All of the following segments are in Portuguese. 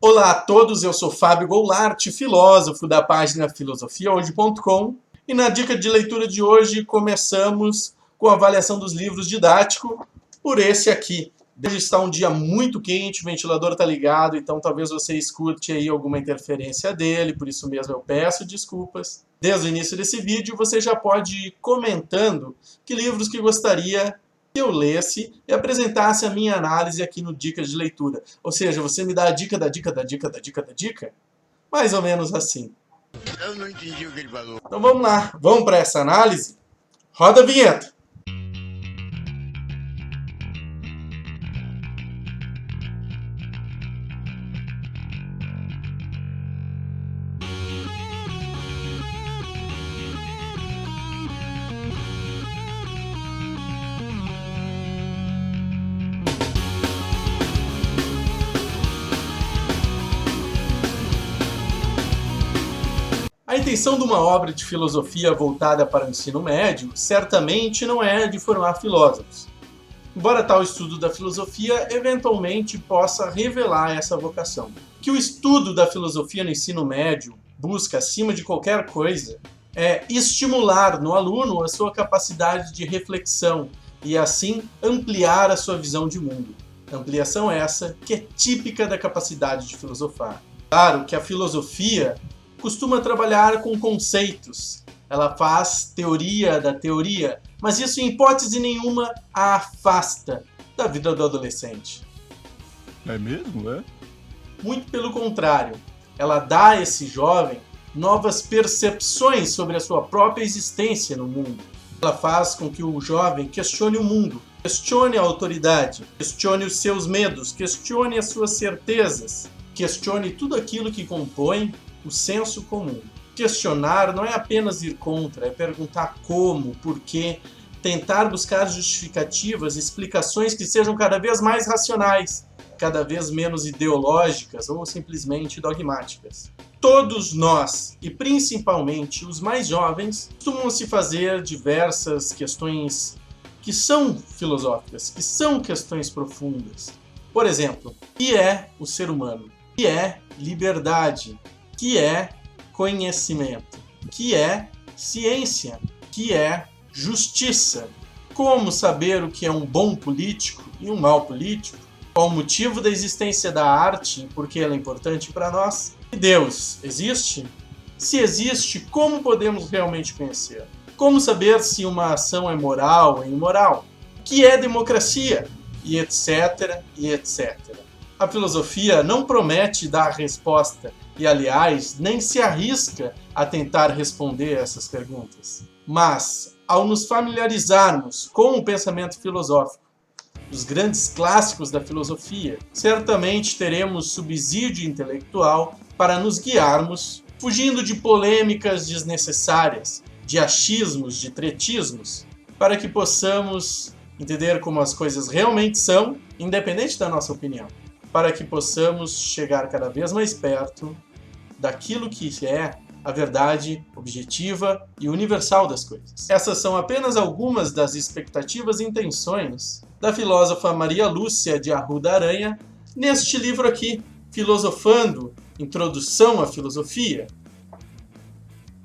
Olá a todos, eu sou Fábio Goulart, filósofo da página filosofiahoje.com, e na dica de leitura de hoje começamos com a avaliação dos livros didáticos por esse aqui. Hoje está um dia muito quente, o ventilador está ligado, então talvez você escute aí alguma interferência dele, por isso mesmo eu peço desculpas. Desde o início desse vídeo você já pode ir comentando que livros que gostaria que eu lesse e apresentasse a minha análise aqui no Dicas de Leitura. Ou seja, você me dá a dica da dica da dica da dica da dica, mais ou menos assim. Eu não entendi o que ele falou. Então vamos lá, vamos para essa análise? Roda a vinheta! A intenção de uma obra de filosofia voltada para o ensino médio certamente não é de formar filósofos. Embora tal estudo da filosofia eventualmente possa revelar essa vocação. Que o estudo da filosofia no ensino médio busca, acima de qualquer coisa, é estimular no aluno a sua capacidade de reflexão e, assim, ampliar a sua visão de mundo. Ampliação essa que é típica da capacidade de filosofar. Claro que a filosofia costuma trabalhar com conceitos, ela faz teoria da teoria, mas isso em hipótese nenhuma a afasta da vida do adolescente. É mesmo, é? Muito pelo contrário, ela dá a esse jovem novas percepções sobre a sua própria existência no mundo. Ela faz com que o jovem questione o mundo, questione a autoridade, questione os seus medos, questione as suas certezas, questione tudo aquilo que compõe o senso comum. Questionar não é apenas ir contra, é perguntar como, por quê, tentar buscar justificativas, explicações que sejam cada vez mais racionais, cada vez menos ideológicas ou simplesmente dogmáticas. Todos nós, e principalmente os mais jovens, costumam se fazer diversas questões que são filosóficas, que são questões profundas. Por exemplo, o que é o ser humano? O que é liberdade? O que é conhecimento? O que é ciência? O que é justiça? Como saber o que é um bom político e um mau político? Qual o motivo da existência da arte e por que ela é importante para nós? E Deus existe? Se existe, como podemos realmente conhecer? Como saber se uma ação é moral ou imoral? O que é democracia? E etc, e etc. A filosofia não promete dar a resposta e, aliás, nem se arrisca a tentar responder essas perguntas. Mas, ao nos familiarizarmos com o pensamento filosófico, os grandes clássicos da filosofia, certamente teremos subsídio intelectual para nos guiarmos, fugindo de polêmicas desnecessárias, de achismos, de tretismos, para que possamos entender como as coisas realmente são, independente da nossa opinião, para que possamos chegar cada vez mais perto daquilo que é a verdade objetiva e universal das coisas. Essas são apenas algumas das expectativas e intenções da filósofa Maria Lúcia de Arruda Aranha neste livro aqui, Filosofando, Introdução à Filosofia.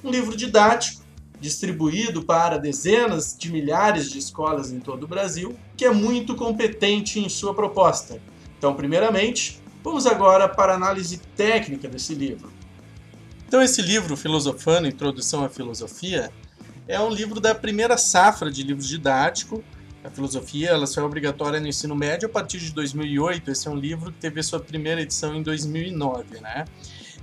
Um livro didático, distribuído para dezenas de milhares de escolas em todo o Brasil, que é muito competente em sua proposta. Então, primeiramente, vamos agora para a análise técnica desse livro. Então, esse livro, Filosofando, Introdução à Filosofia, é um livro da primeira safra de livros didáticos. A filosofia ela só é obrigatória no ensino médio a partir de 2008. Esse é um livro que teve a sua primeira edição em 2009, né?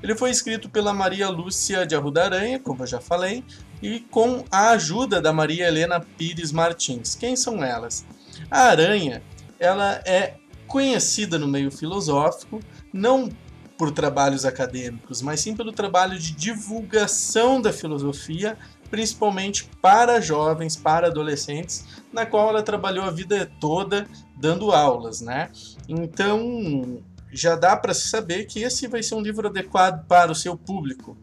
Ele foi escrito pela Maria Lúcia de Arruda Aranha, como eu já falei, e com a ajuda da Maria Helena Pires Martins. Quem são elas? A Aranha, ela é conhecida no meio filosófico, não por trabalhos acadêmicos, mas sim pelo trabalho de divulgação da filosofia, principalmente para jovens, para adolescentes, na qual ela trabalhou a vida toda dando aulas, né? Então, já dá para se saber que esse vai ser um livro adequado para o seu público.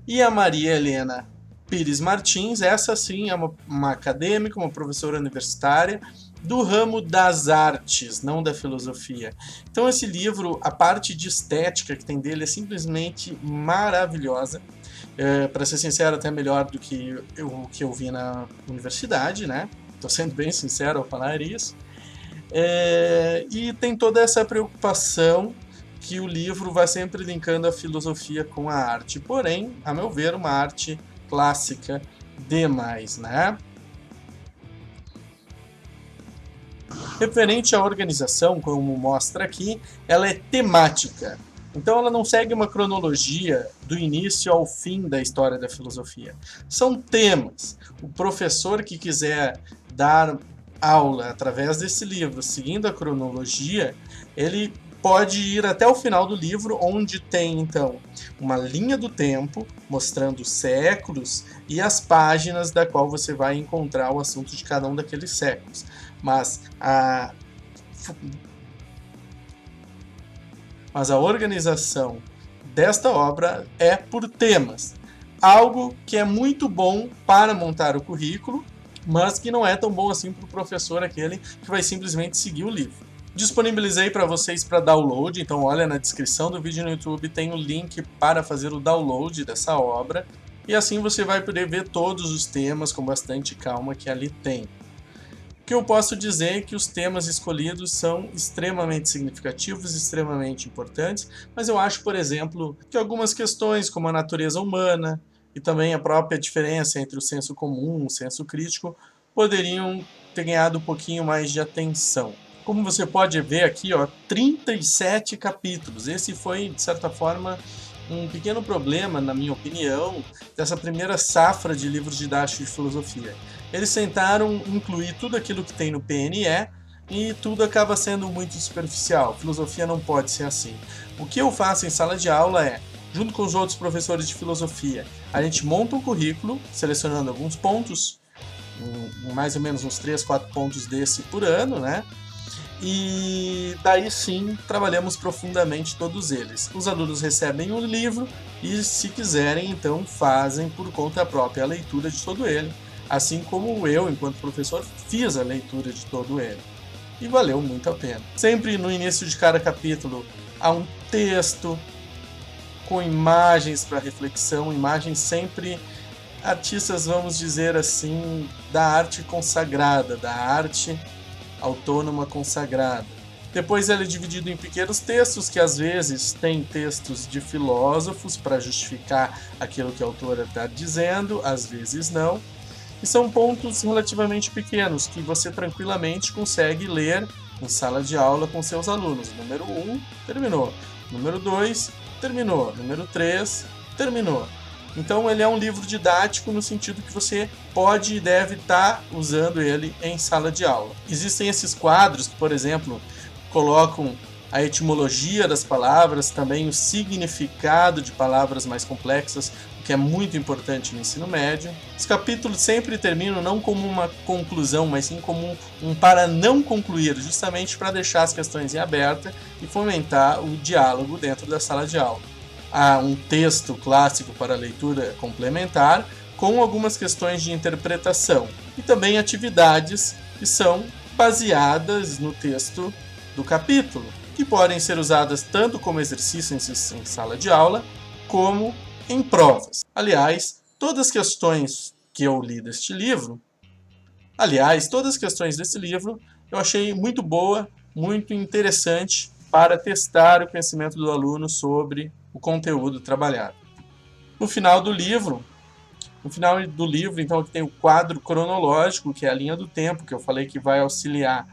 E a Maria Helena Pires Martins, essa sim é uma acadêmica, uma professora universitária, do ramo das artes, não da filosofia. Então esse livro, a parte de estética que tem dele é simplesmente maravilhosa. Para ser sincero, até melhor do que o que eu vi na universidade, né? Estou sendo bem sincero ao falar isso. E tem toda essa preocupação que o livro vai sempre linkando a filosofia com a arte. Porém, a meu ver, uma arte clássica demais, né? Referente à organização, como mostra aqui, ela é temática. Então ela não segue uma cronologia do início ao fim da história da filosofia. São temas. O professor que quiser dar aula através desse livro, seguindo a cronologia, ele pode ir até o final do livro, onde tem então uma linha do tempo mostrando séculos e as páginas da qual você vai encontrar o assunto de cada um daqueles séculos. Mas a organização desta obra é por temas. Algo que é muito bom para montar o currículo, mas que não é tão bom assim para o professor, aquele que vai simplesmente seguir o livro. Disponibilizei para vocês para download, então olha na descrição do vídeo no YouTube, tem o link para fazer o download dessa obra, e assim você vai poder ver todos os temas com bastante calma que ali tem. O que eu posso dizer é que os temas escolhidos são extremamente significativos, extremamente importantes, mas eu acho, por exemplo, que algumas questões como a natureza humana e também a própria diferença entre o senso comum e o senso crítico poderiam ter ganhado um pouquinho mais de atenção. Como você pode ver aqui, 37 capítulos. Esse foi, de certa forma, um pequeno problema, na minha opinião, dessa primeira safra de livros didáticos de filosofia. Eles tentaram incluir tudo aquilo que tem no PNE e tudo acaba sendo muito superficial. Filosofia não pode ser assim. O que eu faço em sala de aula é, junto com os outros professores de filosofia, a gente monta um currículo, selecionando alguns pontos, mais ou menos uns 3, 4 pontos desse por ano, né? E daí sim trabalhamos profundamente todos eles. Os alunos recebem um livro e, se quiserem, então fazem por conta própria a leitura de todo ele, assim como eu, enquanto professor, fiz a leitura de todo ele. E valeu muito a pena. Sempre no início de cada capítulo há um texto com imagens para reflexão, imagens sempre artistas, vamos dizer assim, da arte consagrada, da arte autônoma consagrada. Depois ele é dividido em pequenos textos, que às vezes tem textos de filósofos para justificar aquilo que a autora está dizendo, às vezes não. E são pontos relativamente pequenos, que você tranquilamente consegue ler em sala de aula com seus alunos. Número 1, terminou. Número 2, terminou. Número 3, terminou. Então ele é um livro didático no sentido que você pode e deve estar usando ele em sala de aula. Existem esses quadros que, por exemplo, colocam a etimologia das palavras, também o significado de palavras mais complexas, o que é muito importante no ensino médio. Os capítulos sempre terminam não como uma conclusão, mas sim como um para não concluir, justamente para deixar as questões em aberto e fomentar o diálogo dentro da sala de aula. Há um texto clássico para leitura complementar, com algumas questões de interpretação, e também atividades que são baseadas no texto do capítulo, que podem ser usadas tanto como exercício em sala de aula, como em provas. Aliás, todas as questões que eu li deste livro, eu achei muito boa, muito interessante para testar o conhecimento do aluno sobre o conteúdo trabalhado. No final do livro, então, tem o quadro cronológico, que é a linha do tempo, que eu falei que vai auxiliar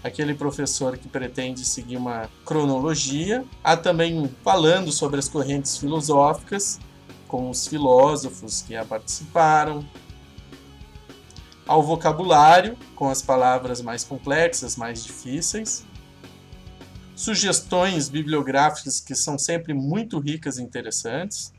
aquele professor que pretende seguir uma cronologia. Há também falando sobre as correntes filosóficas, com os filósofos que a participaram. Há o vocabulário, com as palavras mais complexas, mais difíceis. Sugestões bibliográficas que são sempre muito ricas e interessantes.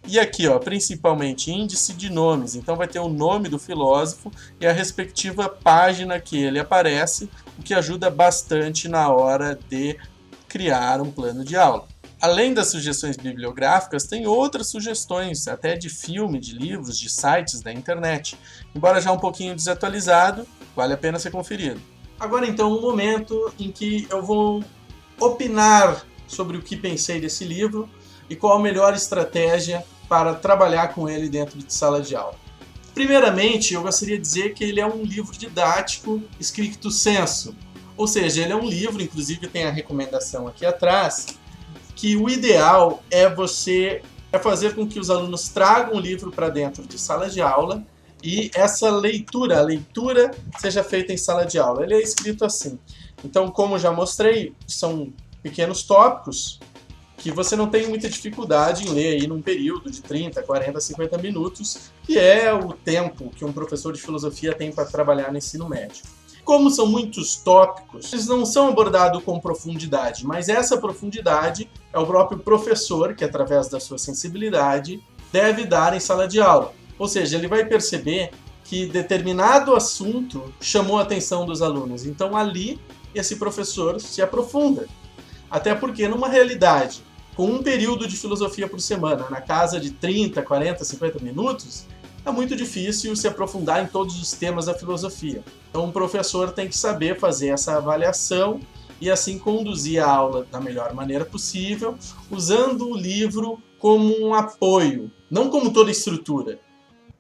E aqui, principalmente índice de nomes. Então vai ter o nome do filósofo e a respectiva página que ele aparece, o que ajuda bastante na hora de criar um plano de aula. Além das sugestões bibliográficas, tem outras sugestões, até de filme, de livros, de sites da internet. Embora já um pouquinho desatualizado, vale a pena ser conferido. Agora então, um momento em que eu vou opinar sobre o que pensei desse livro e qual a melhor estratégia para trabalhar com ele dentro de sala de aula. Primeiramente, eu gostaria de dizer que ele é um livro didático stricto sensu, ou seja, ele é um livro, inclusive tem a recomendação aqui atrás, que o ideal é fazer com que os alunos tragam o livro para dentro de sala de aula e essa leitura, a leitura seja feita em sala de aula. Ele é escrito assim. Então, como já mostrei, são pequenos tópicos que você não tem muita dificuldade em ler aí num período de 30, 40, 50 minutos, que é o tempo que um professor de filosofia tem para trabalhar no ensino médio. Como são muitos tópicos, eles não são abordados com profundidade, mas essa profundidade é o próprio professor, que através da sua sensibilidade, deve dar em sala de aula. Ou seja, ele vai perceber que determinado assunto chamou a atenção dos alunos. Então ali, esse professor se aprofunda. Até porque numa realidade, com um período de filosofia por semana, na casa de 30, 40, 50 minutos, é muito difícil se aprofundar em todos os temas da filosofia. Então o professor tem que saber fazer essa avaliação e assim conduzir a aula da melhor maneira possível, usando o livro como um apoio, não como toda estrutura.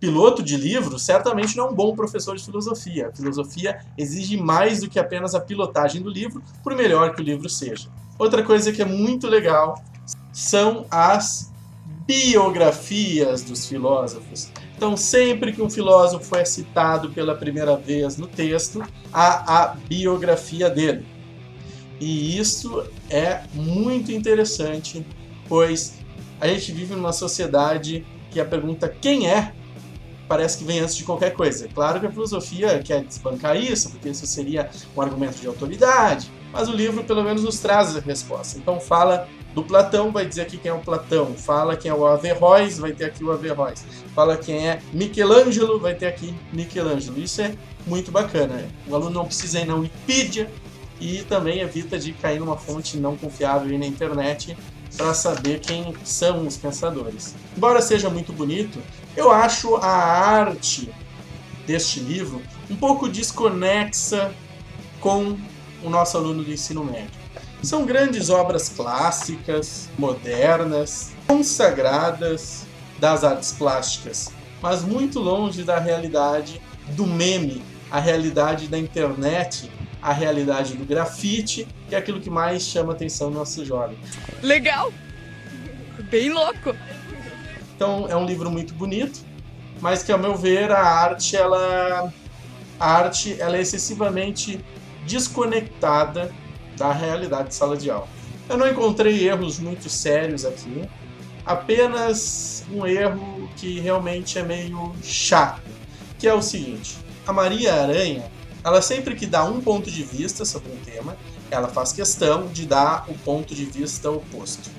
Piloto de livro certamente não é um bom professor de filosofia. A filosofia exige mais do que apenas a pilotagem do livro, por melhor que o livro seja. Outra coisa que é muito legal são as biografias dos filósofos. Então, sempre que um filósofo é citado pela primeira vez no texto, há a biografia dele. E isso é muito interessante, pois a gente vive numa sociedade que a pergunta "quem é?" parece que vem antes de qualquer coisa. Claro que a filosofia quer desbancar isso, porque isso seria um argumento de autoridade, mas o livro pelo menos nos traz a resposta. Então fala do Platão, vai dizer aqui quem é o Platão. Fala quem é o Averroes, vai ter aqui o Averroes. Fala quem é Michelangelo, vai ter aqui Michelangelo. Isso é muito bacana. O aluno não precisa ir na Wikipedia e também evita de cair numa fonte não confiável aí na internet para saber quem são os pensadores. Embora seja muito bonito, eu acho a arte deste livro um pouco desconexa com o nosso aluno do ensino médio. São grandes obras clássicas, modernas, consagradas das artes plásticas, mas muito longe da realidade do meme, a realidade da internet, a realidade do grafite, que é aquilo que mais chama a atenção do nosso jovem. Legal! Bem louco! Então é um livro muito bonito, mas que, ao meu ver, a arte ela é excessivamente desconectada da realidade de sala de aula. Eu não encontrei erros muito sérios aqui, apenas um erro que realmente é meio chato, que é o seguinte: a Maria Aranha, ela sempre que dá um ponto de vista sobre um tema, ela faz questão de dar o ponto de vista oposto.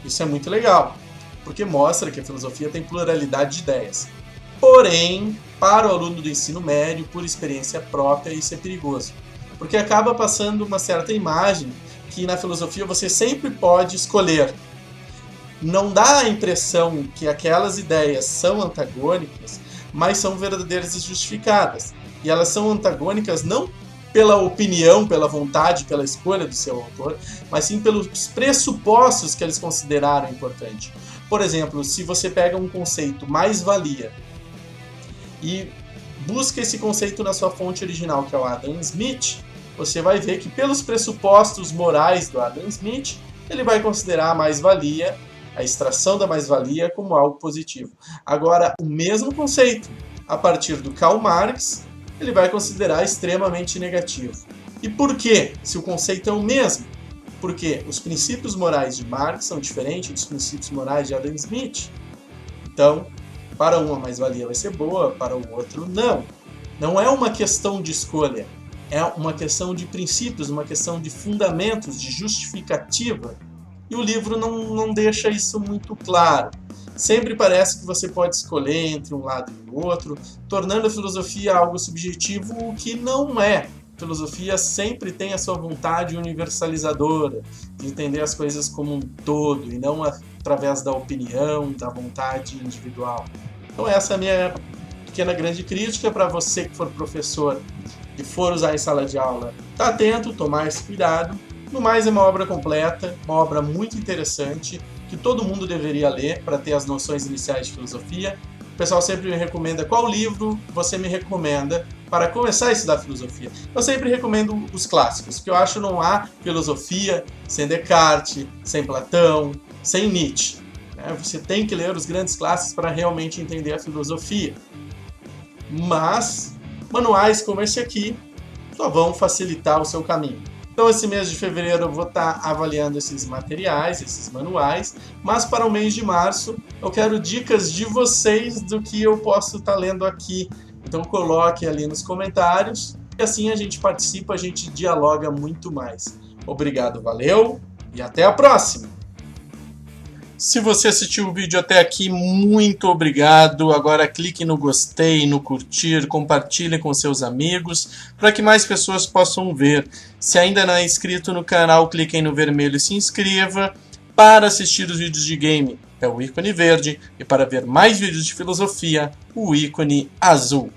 Isso é muito legal, porque mostra que a filosofia tem pluralidade de ideias. Porém, para o aluno do ensino médio, por experiência própria, isso é perigoso, porque acaba passando uma certa imagem que na filosofia você sempre pode escolher. Não dá a impressão que aquelas ideias são antagônicas, mas são verdadeiras e justificadas. E elas são antagônicas não pela opinião, pela vontade, pela escolha do seu autor, mas sim pelos pressupostos que eles consideraram importante. Por exemplo, se você pega um conceito mais-valia e busca esse conceito na sua fonte original, que é o Adam Smith, você vai ver que pelos pressupostos morais do Adam Smith, ele vai considerar a mais-valia, a extração da mais-valia, como algo positivo. Agora, o mesmo conceito, a partir do Karl Marx, ele vai considerar extremamente negativo. E por quê? Se o conceito é o mesmo? Porque os princípios morais de Marx são diferentes dos princípios morais de Adam Smith. Então, para um a mais-valia vai ser boa, para o outro não. Não é uma questão de escolha, é uma questão de princípios, uma questão de fundamentos, de justificativa. E o livro não deixa isso muito claro. Sempre parece que você pode escolher entre um lado e o outro, tornando a filosofia algo subjetivo, o que não é. Filosofia sempre tem a sua vontade universalizadora, de entender as coisas como um todo, e não através da opinião, da vontade individual. Então essa é a minha pequena grande crítica para você que for professor e for usar em sala de aula. Tá atento, tomar esse cuidado. No mais, é uma obra completa, uma obra muito interessante, que todo mundo deveria ler para ter as noções iniciais de filosofia. O pessoal sempre me recomenda qual livro você me recomenda para começar a estudar filosofia. Eu sempre recomendo os clássicos, porque eu acho que não há filosofia sem Descartes, sem Platão, sem Nietzsche. Você tem que ler os grandes clássicos para realmente entender a filosofia. Mas manuais como esse aqui só vão facilitar o seu caminho. Então esse mês de fevereiro eu vou estar avaliando esses materiais, esses manuais, mas para o mês de março eu quero dicas de vocês do que eu posso estar lendo aqui. Então coloque ali nos comentários e assim a gente participa, a gente dialoga muito mais. Obrigado, valeu e até a próxima! Se você assistiu o vídeo até aqui, muito obrigado. Agora clique no gostei, no curtir, compartilhe com seus amigos para que mais pessoas possam ver. Se ainda não é inscrito no canal, clique aí no vermelho e se inscreva. Para assistir os vídeos de game é o ícone verde e para ver mais vídeos de filosofia, o ícone azul.